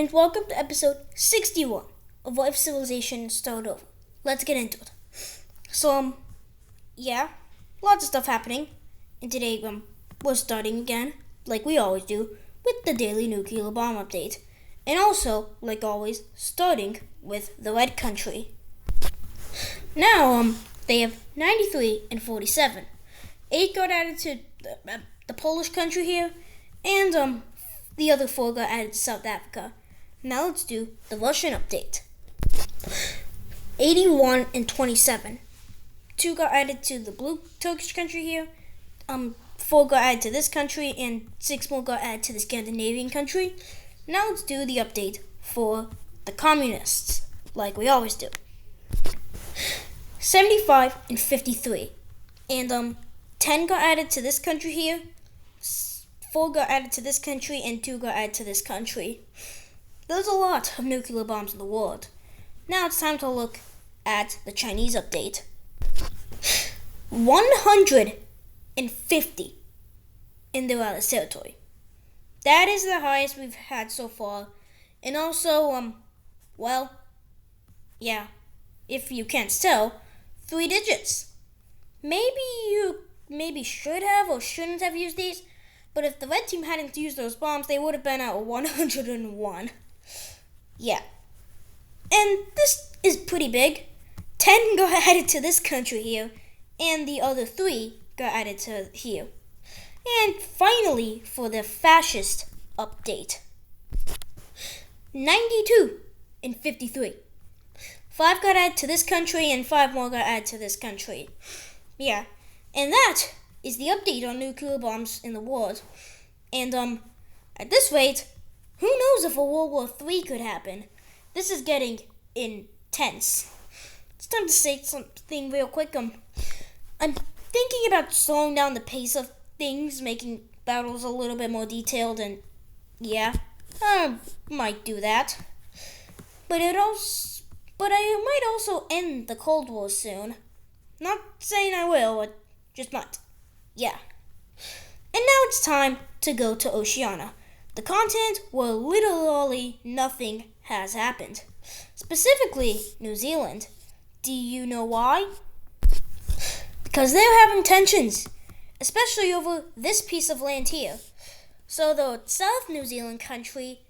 and welcome to episode 61 of What If Civilization Started Over. Let's get into it. So, lots of stuff happening, and today we're starting again, like we always do, with the daily nuclear bomb update, and also, like always, starting with the Red Country. Now, they have 93 and 47. 8 got added to the Polish country here, and the other 4 got added to South Africa. Now let's do the Russian update. 81 and 27. 2 got added to the blue Turkish country here. 4 got added to this country, and 6 more got added to the Scandinavian country. Now let's do the update for the communists, like we always do. 75 and 53. And 10 got added to this country here. 4 got added to this country, and 2 got added to this country. There's a lot of nuclear bombs in the world. Now it's time to look at the Chinese update. 150 in their Atlas territory. That is the highest we've had so far. And also, if you can't tell, 3 digits. Maybe you should have or shouldn't have used these, but if the red team hadn't used those bombs, they would have been at 101. Yeah. And this is pretty big. 10 got added to this country here, and the other 3 got added to here. And finally, for the fascist update. 92 and 53. 5 got added to this country, and 5 more got added to this country. Yeah. And that is the update on nuclear bombs in the world. And at this rate, who knows if a World War III could happen? This is getting intense. It's time to say something real quick. I'm thinking about slowing down the pace of things, making battles a little bit more detailed, and I might do that. But I might also end the Cold War soon. Not saying I will, but just might. Yeah. And now it's time to go to Oceania, the continent where literally nothing has happened. Specifically, New Zealand. Do you know why? Because they're having tensions, especially over this piece of land here. So the South New Zealand country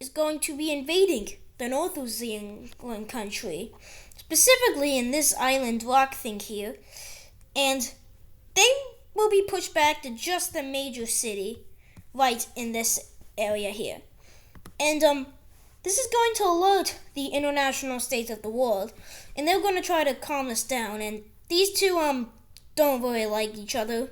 is going to be invading the North New Zealand country, specifically in this island rock thing here, and they will be pushed back to just the major city right in this area here. And this is going to alert the international state of the world, and they're going to try to calm this down. And these two don't really like each other.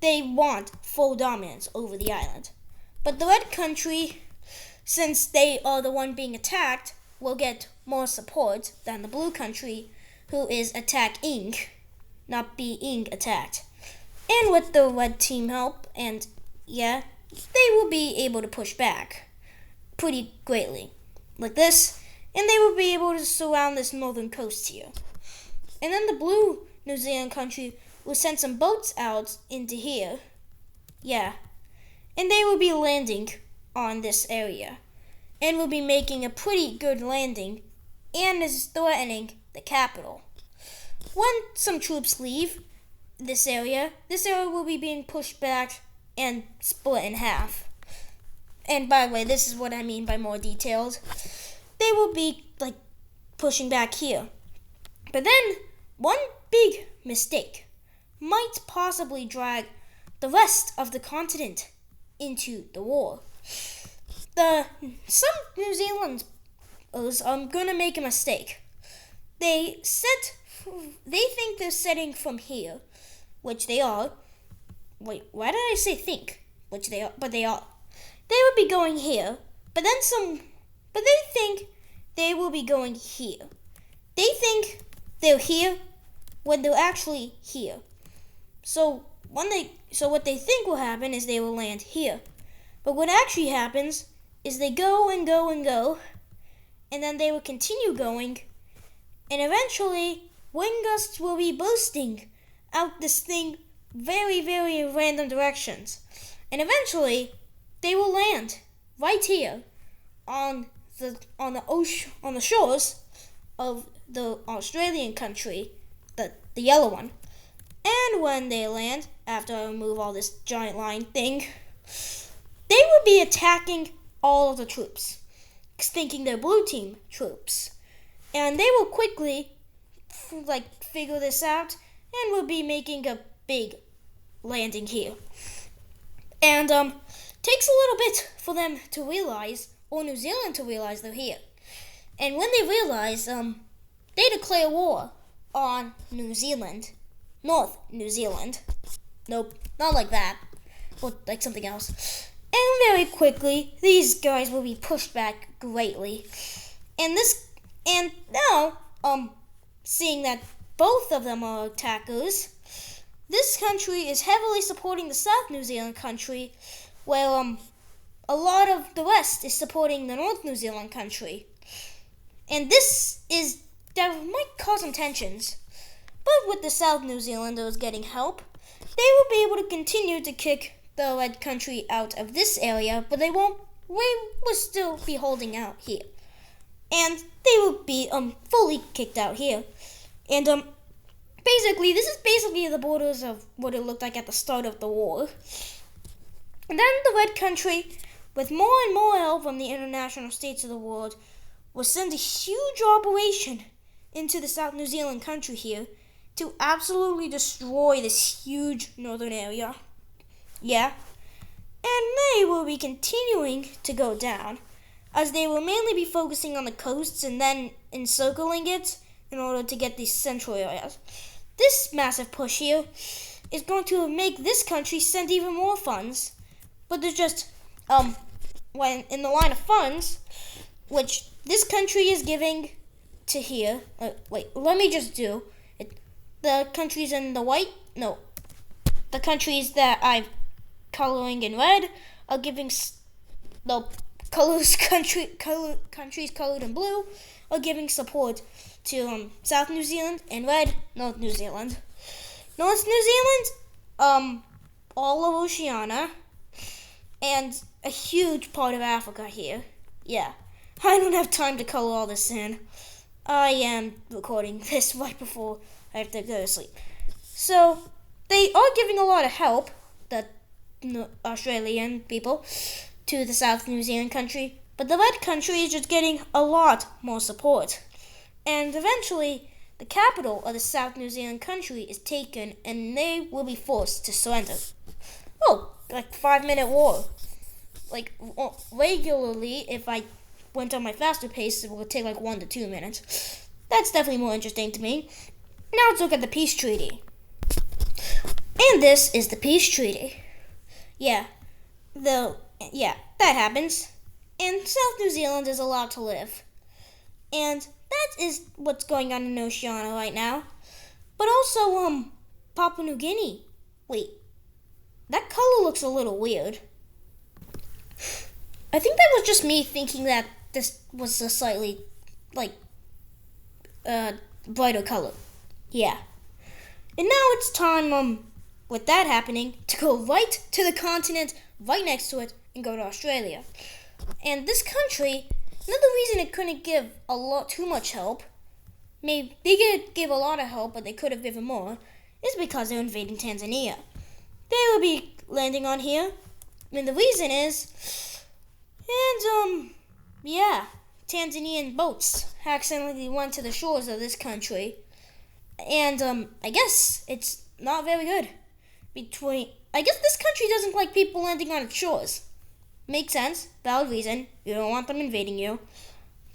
They want full dominance over the island. But the red country, since they are the one being attacked, will get more support than the blue country, who is attacking, not being attacked. And with the red team help, and they will be able to push back pretty greatly, like this, and they will be able to surround this northern coast here. And then the blue New Zealand country will send some boats out into here, and they will be landing on this area, and will be making a pretty good landing, and is threatening the capital. When some troops leave this area will be being pushed back and split in half. And by the way, this is what I mean by more detailed. They will be pushing back here. But then one big mistake might possibly drag the rest of the continent into the war. Some New Zealanders are going to make a mistake. They think they're setting from here, which they are. Wait, why did I say think? Which they are, but they are. They would be going here, but they think they will be going here. They think they're here when they're actually here. So what they think will happen is they will land here. But what actually happens is they go and go and go, and then they will continue going, and eventually wind gusts will be bursting out this thing very, very random directions. And eventually, they will land right here on the ocean, on the shores of the Australian country, the yellow one. And when they land, after I remove all this giant line thing, they will be attacking all of the troops, thinking they're blue team troops. And they will quickly figure this out and will be making a big landing here. And takes a little bit for them to realize, or New Zealand to realize they're here. And when they realize, they declare war on New Zealand, North New Zealand. Nope, not like that, or like something else. And very quickly, these guys will be pushed back greatly. And now, seeing that both of them are attackers, this country is heavily supporting the South New Zealand country, where a lot of the West is supporting the North New Zealand country. And that might cause some tensions. But with the South New Zealanders getting help, they will be able to continue to kick the Red country out of this area, but we will still be holding out here. And they will be fully kicked out here. And basically, this is basically the borders of what it looked like at the start of the war. And then the Red country, with more and more help from the international states of the world, will send a huge operation into the South New Zealand country here to absolutely destroy this huge northern area. Yeah. And they will be continuing to go down, as they will mainly be focusing on the coasts and then encircling it in order to get these central areas. This massive push here is going to make this country send even more funds. But there's just, when in the line of funds, which this country is giving to here. Let me just do it. The countries in the white, no. The countries that I'm coloring in red are giving, countries colored in blue are giving support to South New Zealand, and red, North New Zealand. North New Zealand, all of Oceania, and a huge part of Africa here. Yeah, I don't have time to color all this in. I am recording this right before I have to go to sleep. So, they are giving a lot of help, the Australian people, to the South New Zealand country, but the Red country is just getting a lot more support. And eventually, the capital of the South New Zealand country is taken, and they will be forced to surrender. Oh, 5-minute war. Regularly, if I went on my faster pace, it would take 1 to 2 minutes. That's definitely more interesting to me. Now let's look at the peace treaty. And this is the peace treaty. Yeah, that happens. And South New Zealand is allowed to live. And that is what's going on in Oceania right now. But also, Papua New Guinea. Wait, that color looks a little weird. I think that was just me thinking that this was a slightly, brighter color. Yeah. And now it's time, with that happening, to go right to the continent, right next to it, and go to Australia. And this country, another reason it couldn't give too much help, maybe they could give a lot of help, but they could have given more, is because they're invading Tanzania. They will be landing on here, and the reason is, Tanzanian boats accidentally went to the shores of this country, and I guess it's not very good. I guess this country doesn't like people landing on its shores. Makes sense, valid reason. You don't want them invading you.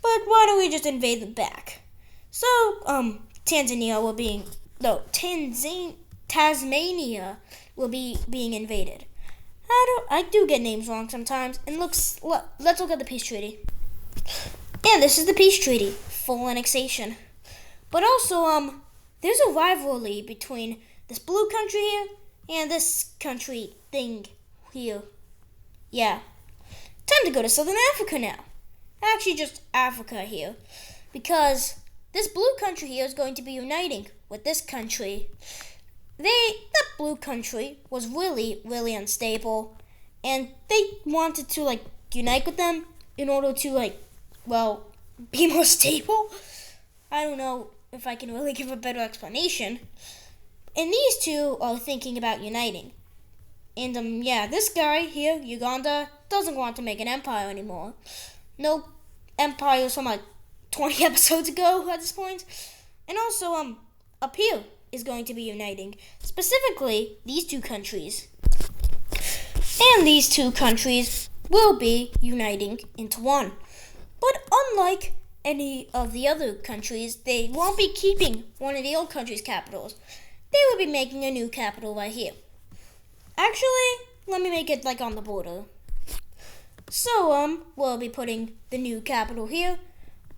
But why don't we just invade them back? So, Tasmania will be being invaded. I do get names wrong sometimes. And let's look at the peace treaty. And this is the peace treaty, full annexation. But also, there's a rivalry between this blue country here and this country thing here. Yeah. Time to go to Southern Africa now. Actually, just Africa here. Because this blue country here is going to be uniting with this country. That blue country was really, really unstable. And they wanted to, unite with them. in order to, be more stable. I don't know if I can really give a better explanation. And these two are thinking about uniting. And, this guy here, Uganda, doesn't want to make an empire anymore. No empires from, 20 episodes ago at this point. And also, up here is going to be uniting. Specifically, these two countries. And these two countries will be uniting into one. But unlike any of the other countries, they won't be keeping one of the old countries' capitals. They will be making a new capital right here. Actually, let me make it on the border. So, we'll be putting the new capital here,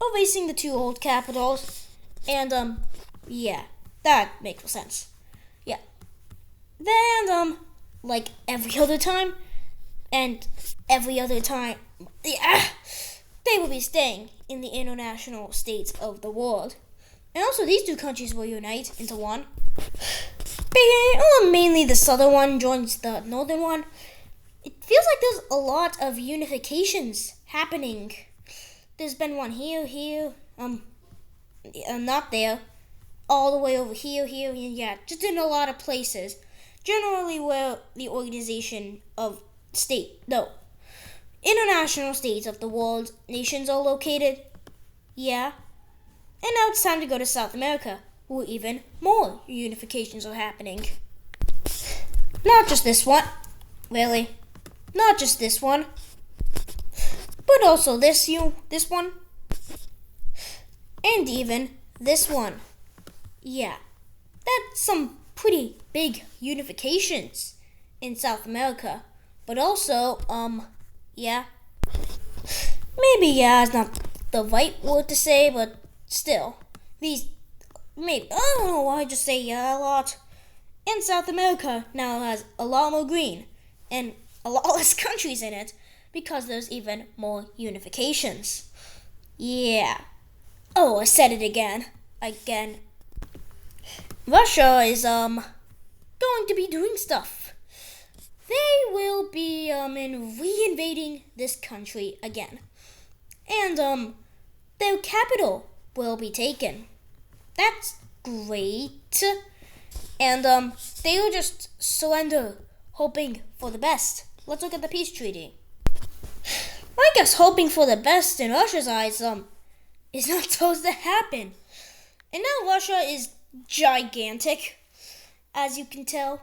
erasing the two old capitals, and, that makes sense. Yeah. Then, like every other time, they will be staying in the international states of the world. And also, these two countries will unite into one. Mainly the southern one joins the northern one. It feels like there's a lot of unifications happening. There's been one here, not there, all the way over here, and just in a lot of places. Generally where the organization of international states of the world, nations are located. Yeah. And now it's time to go to South America, where even more unifications are happening. Not just this one. Really. Not just this one. But also this one. And even this one. Yeah. That's some pretty big unifications in South America. But also, maybe is not the right word to say, but still, I don't know why I just say a lot. And South America now has a lot more green and a lot less countries in it because there's even more unifications. Yeah. Oh, I said it again. Russia is, going to be doing stuff. They will be, reinvading this country again. And, their capital will be taken. That's great. And, they will just surrender, hoping for the best. Let's look at the peace treaty. I guess hoping for the best in Russia's eyes, is not supposed to happen. And now Russia is gigantic, as you can tell.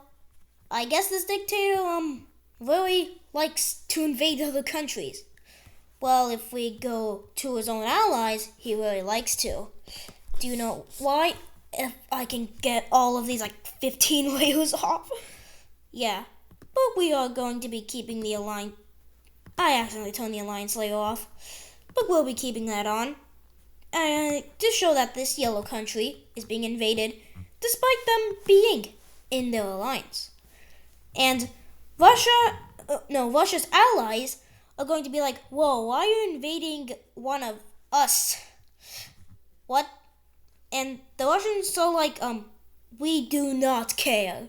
I guess this dictator, really likes to invade other countries. Well, if we go to his own allies, he really likes to. Do you know why? If I can get all of these, 15 layers off. Yeah, but we are going to be keeping the alliance. I accidentally turned the alliance layer off, but we'll be keeping that on. To show that this yellow country is being invaded, despite them being in their alliance. And Russia's allies are going to be like, whoa, why are you invading one of us? What? And the Russians are like, we do not care.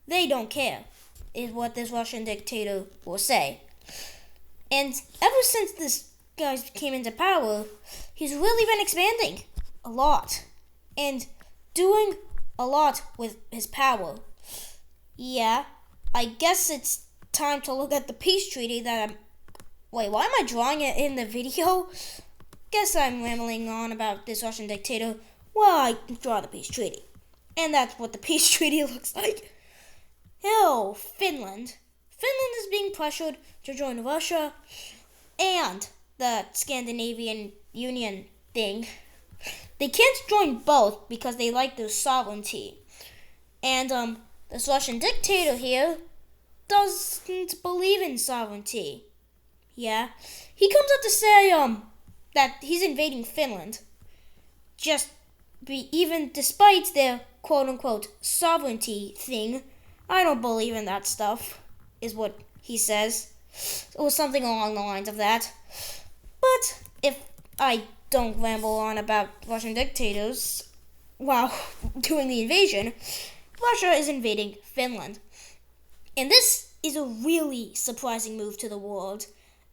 They don't care, is what this Russian dictator will say. And ever since this guy came into power, he's really been expanding a lot. And doing a lot with his power. Yeah, I guess it's time to look at the peace treaty Wait, why am I drawing it in the video? Guess I'm rambling on about this Russian dictator. Well, I draw the peace treaty. And that's what the peace treaty looks like. Oh, Finland. Finland is being pressured to join Russia and the Scandinavian Union thing. They can't join both because they like their sovereignty. And this Russian dictator here doesn't believe in sovereignty. Yeah. He comes up to say that he's invading Finland. Even despite their quote unquote sovereignty thing, I don't believe in that stuff, is what he says. Or something along the lines of that. But if I don't ramble on about Russian dictators while doing the invasion, Russia is invading Finland. And this is a really surprising move to the world,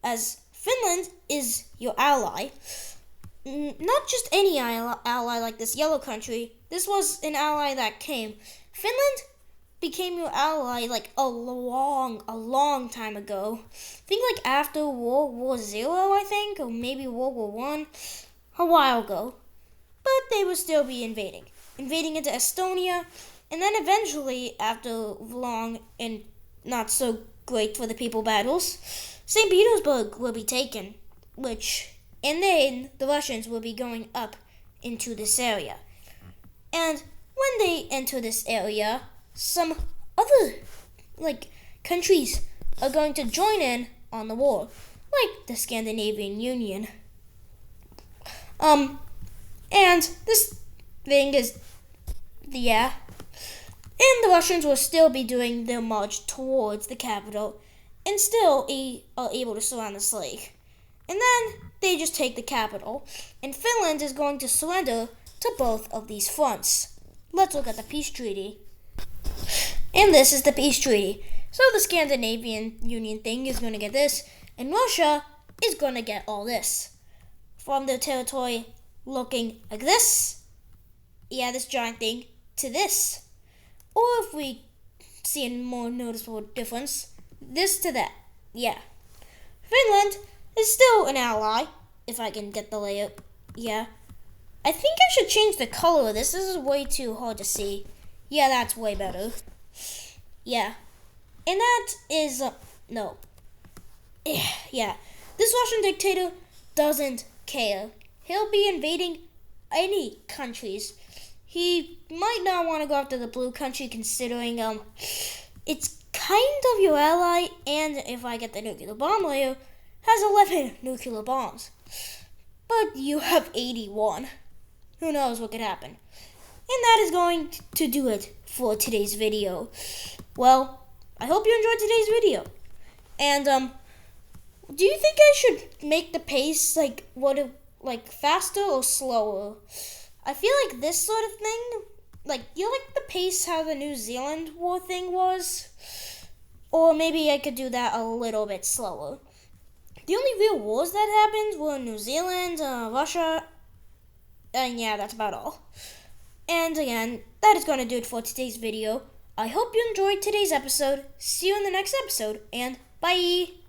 as Finland is your ally. Not just any ally like this yellow country. This was an ally that came. Finland became your ally like a long time ago. I think like after World War Zero, I think, or maybe World War One, a while ago. But they would still be invading into Estonia, and then eventually, after long and not so great for the people battles, St. Petersburg will be taken, and then the Russians will be going up into this area. And when they enter this area, some other countries are going to join in on the war, like the Scandinavian Union. And this thing is, and the Russians will still be doing their march towards the capital, and still are able to surround this lake. And then they just take the capital, and Finland is going to surrender to both of these fronts. Let's look at the peace treaty. And this is the peace treaty. So the Scandinavian Union thing is going to get this, and Russia is going to get all this. From their territory looking like this, this giant thing, to this. Or if we see a more noticeable difference, this to that. Finland is still an ally, if I can get the layout. I think I should change the color of this. This is way too hard to see. That's way better. And that is, no. This Russian dictator doesn't care. He'll be invading any countries. He might not want to go after the blue country, considering it's kind of your ally, and if I get the nuclear bomb layer, has 11 nuclear bombs. But you have 81. Who knows what could happen? And that is going to do it for today's video. Well, I hope you enjoyed today's video. And do you think I should make the pace faster or slower? I feel like this sort of thing, you like the pace how the New Zealand war thing was? Or maybe I could do that a little bit slower. The only real wars that happened were New Zealand, Russia, and that's about all. And again, that is going to do it for today's video. I hope you enjoyed today's episode. See you in the next episode, and bye!